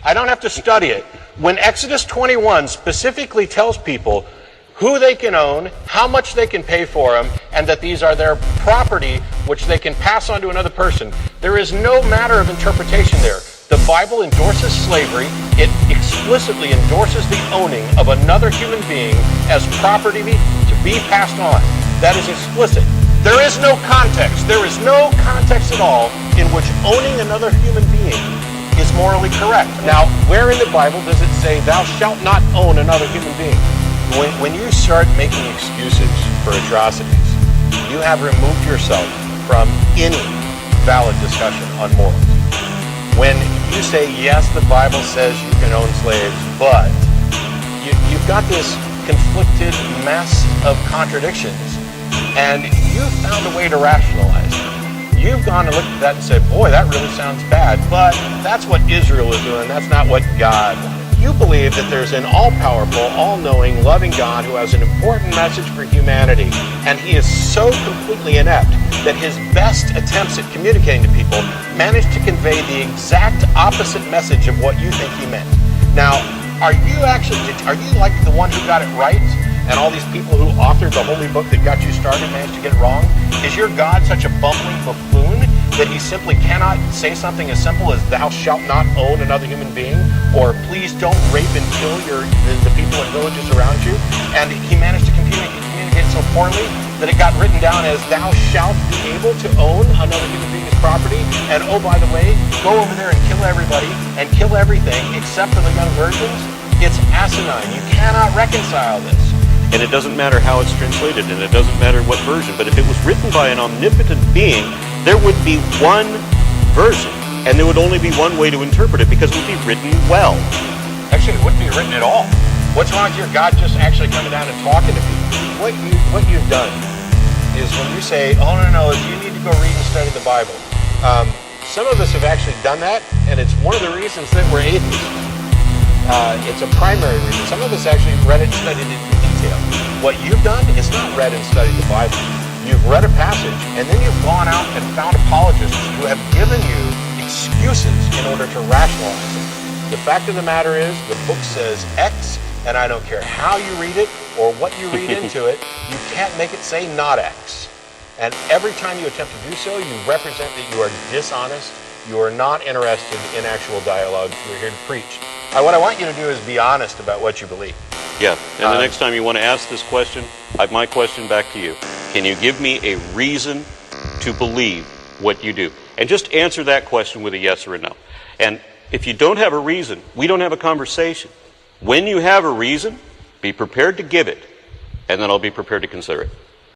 I don't have to study it. When Exodus 21 specifically tells people who they can own, how much they can pay for them, and that these are their property which they can pass on to another person, there is no matter of interpretation there. The Bible endorses slavery. It explicitly endorses the owning of another human being as property to be passed on. That is explicit. There is no context. There is no context at all in which owning another human being is morally correct. Now, where in the Bible does it say, thou shalt not own another human being? When you start making excuses for atrocities, you have removed yourself from any valid discussion on morals. When you say, yes, the Bible says you can own slaves, but you've got this conflicted mess of contradictions, and you've found a way to rationalize it. You've gone and looked at that and said, boy, that really sounds bad, but that's what Israel is doing. That's not what God wanted. You believe that there's an all-powerful, all-knowing, loving God who has an important message for humanity, and he is so completely inept that his best attempts at communicating to people manage to convey the exact opposite message of what you think he meant. Now, are you like the one who got it right, and all these people who authored the holy book that got you started managed to get it wrong? Is your God such a bumbling buffoon that he simply cannot say something as simple as thou shalt not own another human being, or please don't rape and kill the people in villages around you? And he managed to communicate so poorly that it got written down as thou shalt be able to own another human being's property, and oh, by the way, go over there and kill everybody and kill everything except for the young virgins. It's asinine. You cannot reconcile this. And it doesn't matter how it's translated, and it doesn't matter what version, but if it was written by an omnipotent being, there would be one version, and there would only be one way to interpret it, because it would be written well. Actually, it wouldn't be written at all. What's wrong with your God just actually coming down and talking to people? What you've done is when you say, oh, no, you need to go read and study the Bible. Some of us have actually done that, and it's one of the reasons that we're atheists. It's a primary reason. Some of us actually read it and studied it in detail. What you've done is not read and studied the Bible. You've read a passage, and then you've gone out and found apologists who have given you excuses in order to rationalize it. The fact of the matter is, the book says X, and I don't care how you read it or what you read into it, you can't make it say not X. And every time you attempt to do so, you represent that you are dishonest, you are not interested in actual dialogue, you're here to preach. What I want you to do is be honest about what you believe. Yeah, and the next time you want to ask this question, my question back to you. Can you give me a reason to believe what you do? And just answer that question with a yes or a no. And if you don't have a reason, we don't have a conversation. When you have a reason, be prepared to give it, and then I'll be prepared to consider it.